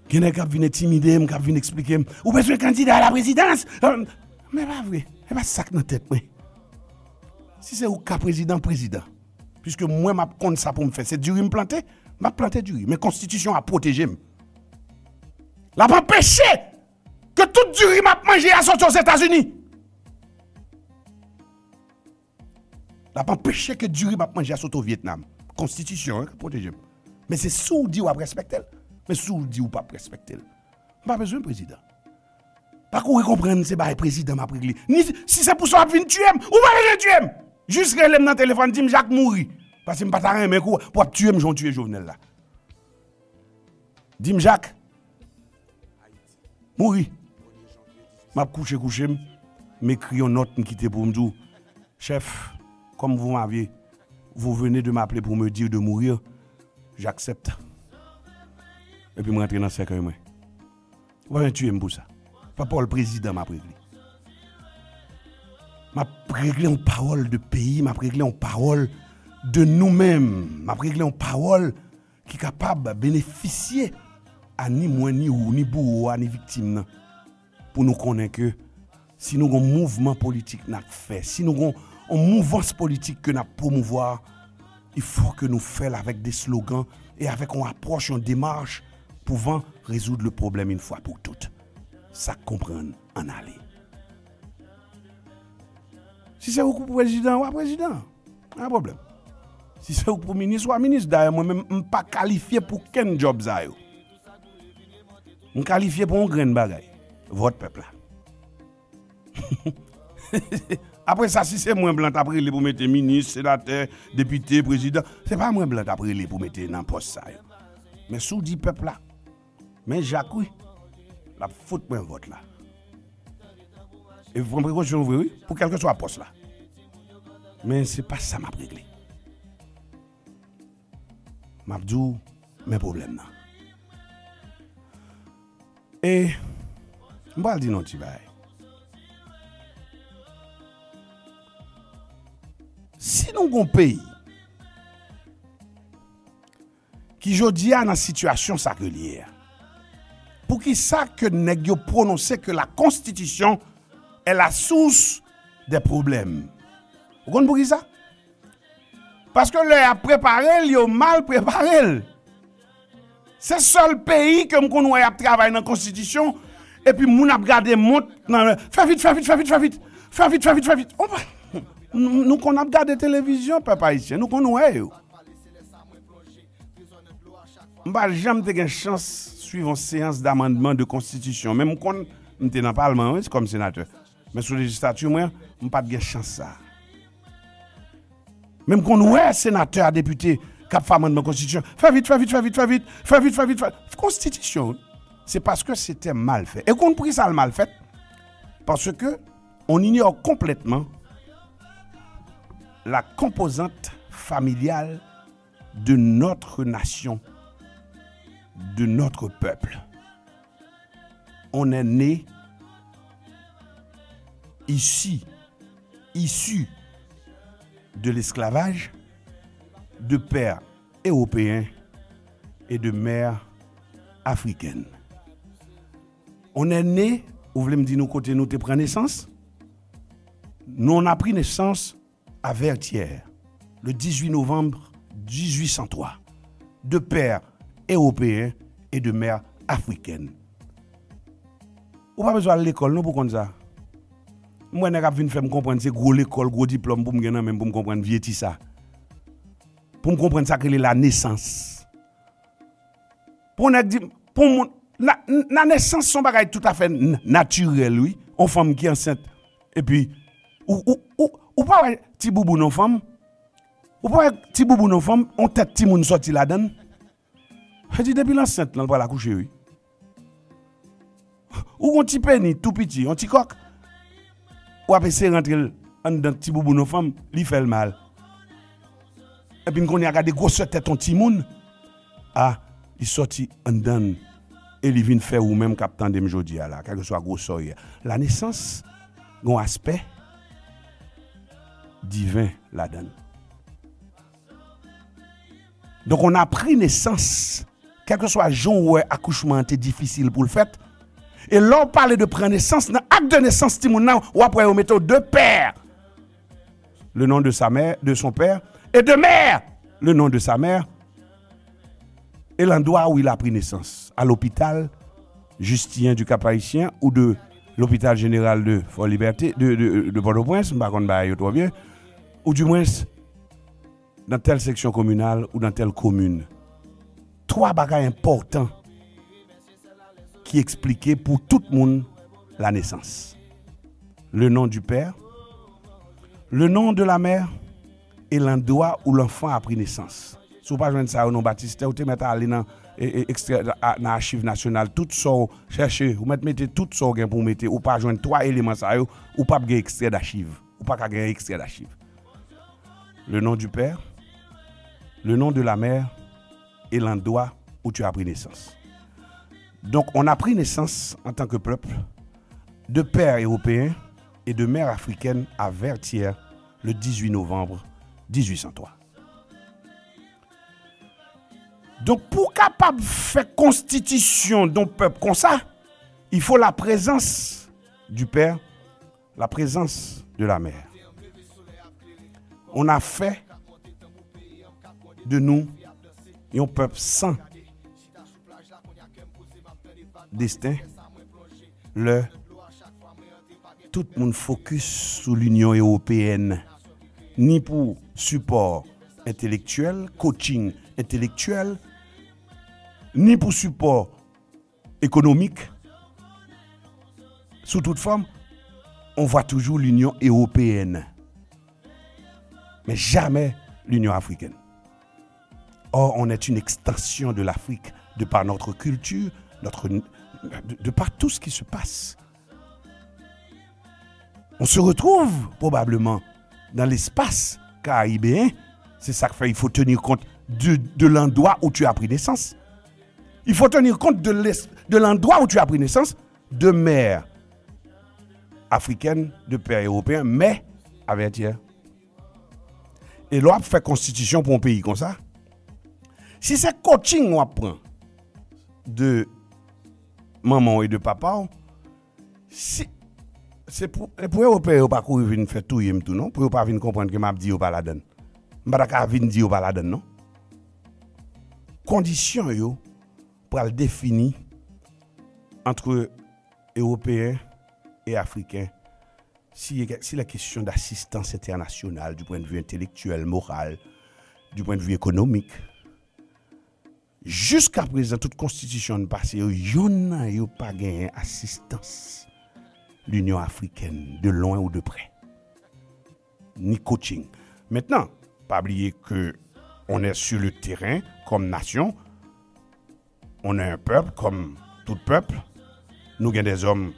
Quelqu'un qui vient intimider, qui vient expliquer, ou besoin de candidat à la présidence. Mais pas vrai, c'est pas ça que dans tête. Si c'est au cas président, puisque moi, je compte ça pour me faire, c'est du riz me planter, je planter du riz. Mais la Constitution a protégé. La pas empêché que tout du riz m'a mangé à sortir aux États-Unis. La pas empêché que du riz m'a mangé à sortir au Vietnam. Constitution, protégé. Mais c'est sous dit ou pas respecter. Mais sous dit ou pas respecter. Pas besoin de président. Pas qu'on comprenne c'est pas le président m'a réglé. Ni si c'est pour ça que tu aimes ou pas tu aimes. Juste relève dans le téléphone dit Jacques mourir parce que me pas ta rien mais pour tuer me j'en tuer Jovenel là. Dis Jacques mourir. M'a couché m'écrit une note quitter pour me dire chef comme vous venez de m'appeler pour me dire de mourir, j'accepte. Et puis je rentre dans le cercueil. Vous allez tuer pour ça. Pas pour le président m'a réglé. M'a réglé en parole de pays, m'a réglé en parole de nous-mêmes, m'a réglé en parole qui est capable de bénéficier à ni moi, ni ou, ni bourreau, ni victime. Pour nous connaître que si nous avons un mouvement politique n'a fait, si nous avons une mouvance politique que nous promouvoir, il faut que nous fassions avec des slogans et avec une approche, une démarche pouvant résoudre le problème une fois pour toutes. Ça comprendre en aller. Si c'est pour président, ou président, pas de problème. Si c'est pour ministre, ou ministre, d'ailleurs, moi-même, je ne suis pas qualifié pour quel job ça. Je suis qualifié pour un grand bagage. Votre peuple là. Après ça, si c'est moins blanc après pour mettre ministre, sénateur, député, président, c'est pas moins blanc après pour mettre dans poste ça. Mais sous dit peuple là. Mais Jacques oui, la faute pour un vote là. Et vous prenez précaution oui, pour quel que soit poste là. Mais c'est pas ça m'a réglé. M'a dit mes problèmes là. Et je vais dire non, petit bail. Si nous avons un pays qui jodi a dans situation singulière, pour qui ça que nèg yo prononcer que la constitution est la source des problèmes. Vous comprenez pour qui ça? Parce que le a préparé, il a mal préparé. C'est le seul pays que nous a travaillé dans la constitution et puis moun a regardé monte fais vite. Nous qu'on a regardé la télévision papa ici, nous connaissons. On va jamais avoir une chance suivant une séance d'amendement de constitution. Même quand on était dans le Parlement, c'est comme sénateur. Mais sur la législature, moi, on n'a pas de chance ça. Même quand on est sénateur, député, qui fait amendement de constitution, fais vite. Constitution, c'est parce que c'était mal fait. Et qu'on pris ça mal fait, parce que on ignore complètement la composante familiale de notre nation, de notre peuple. On est né issu de l'esclavage, de pères européens et de mères africaines. On est né, vous voulez me dire nous côté nous te prend naissance? Nous on a pris naissance à Vertières le 18 novembre 1803 de pères européens et de mères africaines. Ou pas besoin de l'école non pour comprendre ça. Moi n'a vinn faire me comprendre c'est gros l'école, gros diplôme pour me gagner même pour me comprendre vieux ça. Pour me comprendre ça que la naissance. Pour la naissance son bagage tout à fait naturel oui, on femme qui est enceinte et puis ou pas petit boubou non femme. Ou pas petit boubou non femme, on tête petit moun sorti là-dedans. Je dis depuis l'enceinte là pas la coucher oui. Ou un petit pénis tout petit, un petit coq. Ou après c'est rentrer en dans petit boubou non femme, li fait le mal. Et puis qu'on y a regardé grosse tête ton petit moun. Ah, il sorti en dedans et il vient faire ou même captain de jodi là, quel que soit grosse soeur. La naissance un aspect divin là-dedans. Donc on a pris naissance, quel que soit le jour où l'accouchement était difficile pour le faire. Et là on parle de prendre naissance, dans l'acte de naissance, ou après on met deux pères, le nom de sa mère, de son père, et de mère, le nom de sa mère, et l'endroit où il a pris naissance, à l'hôpital Justin du Cap-Haïtien ou de l'hôpital général de Fort-Liberté, de Port-au-Prince, ou du moins dans telle section communale ou dans telle commune. Trois bagages importants qui expliquaient pour tout le monde la naissance. Le nom du père, le nom de la mère et l'endroit où l'enfant a pris naissance. Si vous ne pouvez pas ça au nom Baptiste, vous mettez aller dans l'archive nationale, tout ça, cherchez, vous mettez tout ça pour mettre, ou pas joindre trois éléments, ou pas gagner extrait d'archive, ou pas gagner extrait d'archive. Le nom du père, le nom de la mère et l'endroit où tu as pris naissance. Donc, on a pris naissance en tant que peuple de pères européens et de mères africaines à Vertières le 18 novembre 1803. Donc, pour capable faire constitution d'un peuple comme ça, il faut la présence du père, la présence de la mère. On a fait de nous un peuple sans destin. Tout le monde focus sur l'Union européenne, ni pour support intellectuel, coaching intellectuel, ni pour support économique. Sous toute forme, on voit toujours l'Union européenne, mais jamais l'Union africaine. Or, on est une extension de l'Afrique de par notre culture, de par tout ce qui se passe. On se retrouve probablement dans l'espace caribéen. C'est ça qu'il faut tenir compte de l'endroit où tu as pris naissance. Il faut tenir compte de de l'endroit où tu as pris naissance, de mère africaine, de père européen, mais avec tiers. Et là, on fait constitution pour un pays comme ça. Si c'est coaching on apprend de maman et de papa, si c'est pour Européens pas courir venir faire tout tout non, pour pas venir comprendre que m'a dit ou pas la donne. M'pa ka venir dire ou pas la donne non. Condition yo pour le définir entre Européens et Africains. Si la question d'assistance internationale du point de vue intellectuel, moral, du point de vue économique, jusqu'à présent, toute constitution passée, il n'y a pas gagné assistance l'Union africaine, de loin ou de près. Ni coaching. Maintenant, pas oublier que on est sur le terrain comme nation, on est un peuple comme tout peuple, nous avons des hommes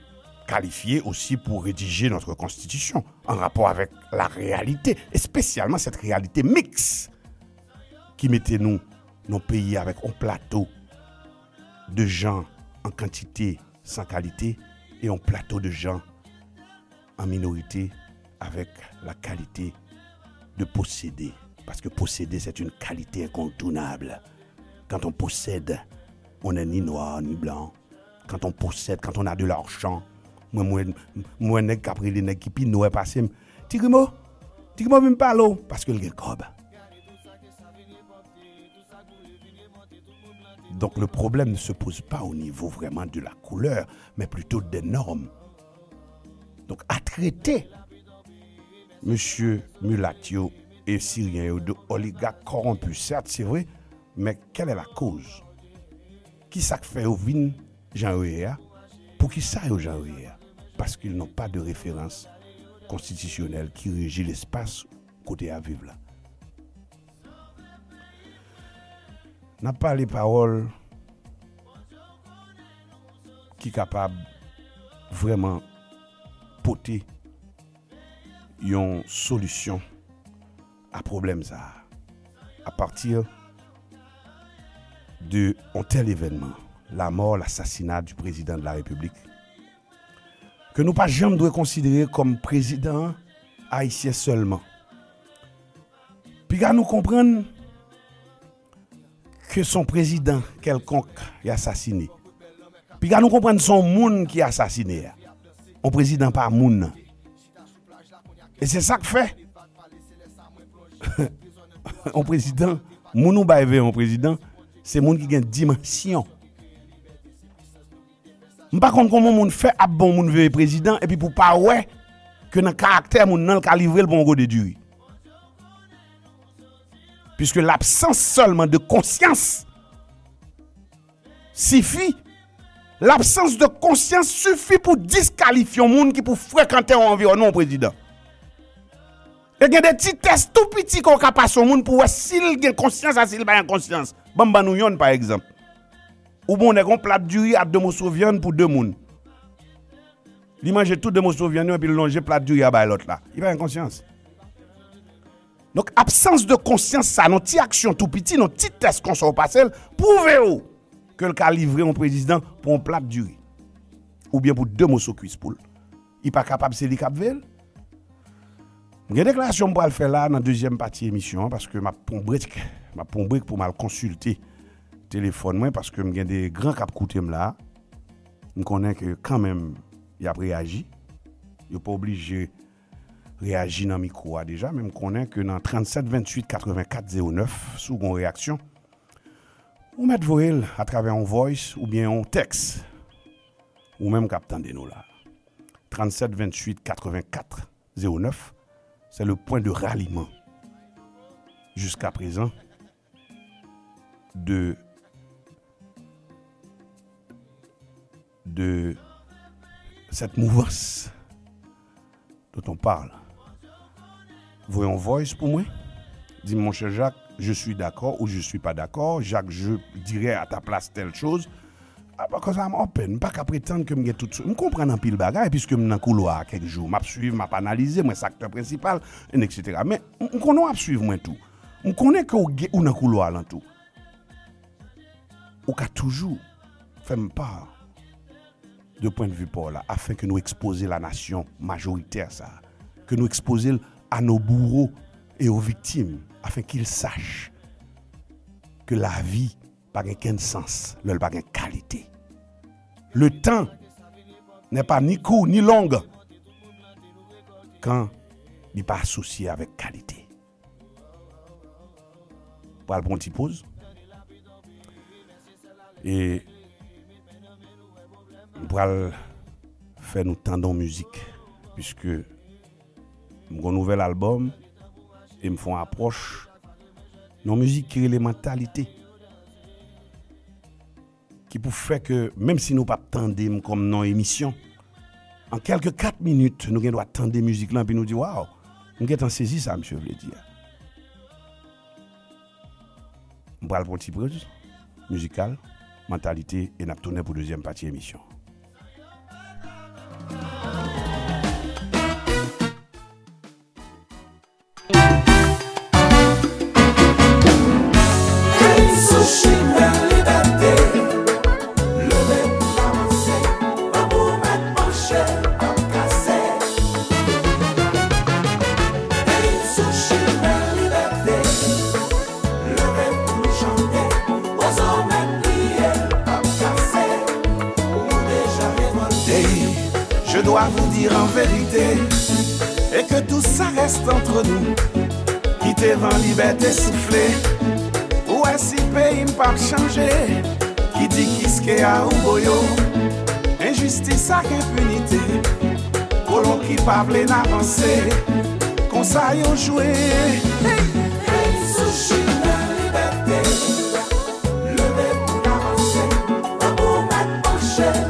qualifiés aussi pour rédiger notre constitution en rapport avec la réalité, et spécialement cette réalité mixte qui mettait nos pays avec un plateau de gens en quantité sans qualité et un plateau de gens en minorité avec la qualité de posséder. Parce que posséder, c'est une qualité incontournable. Quand on possède, on n'est ni noir ni blanc. Quand on possède, quand on a de l'argent, moi, nèg après les nèg qui pi noir passé, Tigimo me parle parce que le gars cob. Donc le problème ne se pose pas au niveau vraiment de la couleur, mais plutôt des normes. Donc à traiter monsieur Mulatio et Syrien de oligarques corrompus, certes c'est vrai, mais quelle est la cause? Qui ça fait au vin Jean-Réa? Pour qui ça au Jean-Réa? Parce qu'ils n'ont pas de référence constitutionnelle qui régit l'espace côté à vivre là. N'a pas les paroles qui sont capables vraiment porter une solution à problème ça à partir de un tel événement, la mort, l'assassinat du président de la République, que nous pas jamais devons considérer comme président haïtien seulement. Puis nous comprendre que son président quelconque est assassiné. Puis nous comprendre son monde qui est assassiné. Un président pas moun. Et c'est ça que fait. Un président, moun ou ba un président, c'est moun qui a une dimension. Par contre, comment moun fait à bon moun veut président et puis pour pas ouais que dans caractère moun nan ka livrer le bon go de Dieu. Puisque l'absence seulement de conscience suffit. L'absence de conscience suffit pour disqualifier un monde qui pour fréquenter un environnement président. Il y a des petits tests tout petits qu'on a passé au monde pour voir s'il a conscience ou s'il n'a pas conscience. Bamba Nouyon par exemple. Ou bon, on a un plat de riz à 2 morceaux de viande pour 2 personnes. Il mange tout 2 morceaux de viande et puis il longe plat de riz à l'autre là. Il n'a pas conscience. Donc, absence de conscience, ça, nos petites actions tout petit, nos petits tests qu'on s'en passe, prouvez-vous que le cas livré un président pour un plat de riz. Ou bien pour 2 morceaux de cuisse poule. Il n'est pas capable de se faire. J'ai une déclaration pour le faire là dans la deuxième partie de l'émission parce que je prends break pour mal consulter le téléphone parce que j'ai des grands cap coûter là. Je connais que quand même il a réagi. Il n'est pas obligé de réagir dans le micro déjà, mais je connais que dans 37 28 84 09 sous une réaction, ou mettre voyelle à travers un voice ou bien un texte ou même captant de nous là. 37 28 84 09. C'est le point de ralliement jusqu'à présent de cette mouvance dont on parle. Voyons voice pour moi. Dis mon cher Jacques, je suis d'accord ou je suis pas d'accord. Jacques, je dirais à ta place telle chose. Parce que ça m'empêche, pas qu'à prétendre que je tout ça. Je comprends un pile bagaille puisque je suis dans le couloir quelques jours. Je suis suivre, je analyser, moi, c'est acteur principal, etc. Mais je connais suivre moi tout. Je connais que vous êtes dans le couloir là tout. Vous avez toujours fait part de point de vue pour là, afin que nous exposer la nation majoritaire, ça, que nous exposer à nos bourreaux et aux victimes, afin qu'ils sachent que la vie n'a pas qu'un sens, elle n'a pas qu'une qualité. Le temps n'est pas ni court ni long quand il n'est pas associé avec qualité. Pour le bon petit pause. Et pour faire nous tendons musique, puisque mon nouvel album et me font approche nos musique qui est les mentalités qui pour faire que même si nous pas tendez comme non émission en quelques 4 minutes nous doit attendre des musiques là puis nous dit waouh nous avons saisi ça monsieur veut dire on parle pour petit pause musical mentalité et n'a tourné pour deuxième partie émission. Je dois vous dire en vérité et que tout ça reste entre nous. Quitter vent liberté soufflée. Ou est-ce que pays pas changer? Qui dit qu'est-ce a ou boyo? Injustice avec impunité. Colon qui parle n'avancer. Qu'on s'aille jouer. Hey, sushi la liberté. Levez pour avancer. Pas pour mettre en chaîne.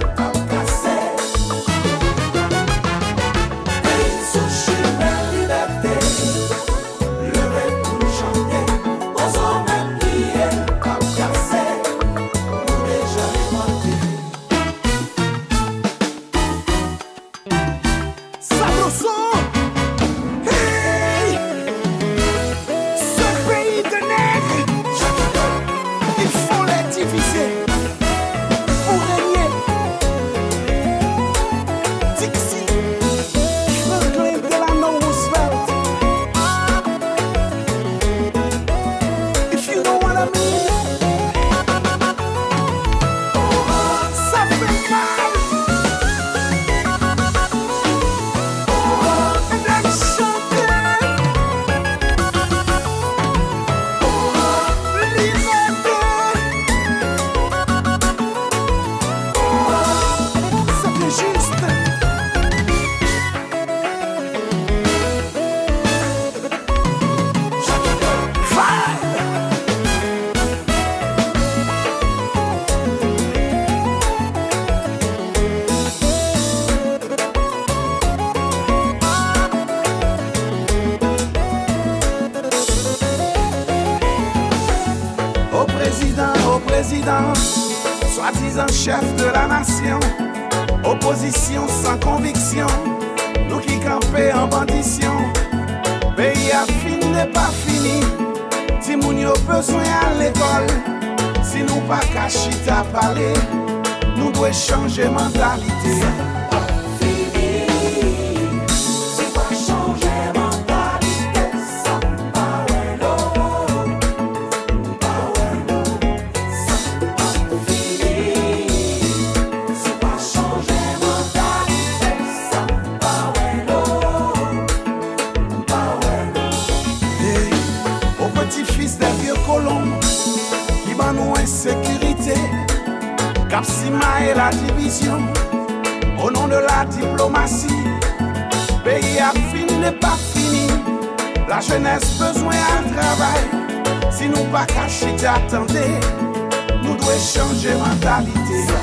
Soi-disant chef de la nation, opposition sans conviction, nous qui campons en bandition, pays à fin n'est pas fini, si moun yo besoin à l'école, si nous pas caché à parler, nous devons changer mentalité. Capsima et la division, au nom de la diplomatie, pays à fin n'est pas fini, la jeunesse besoin à travail, si nous pas cachés attendez, nous devons changer mentalité.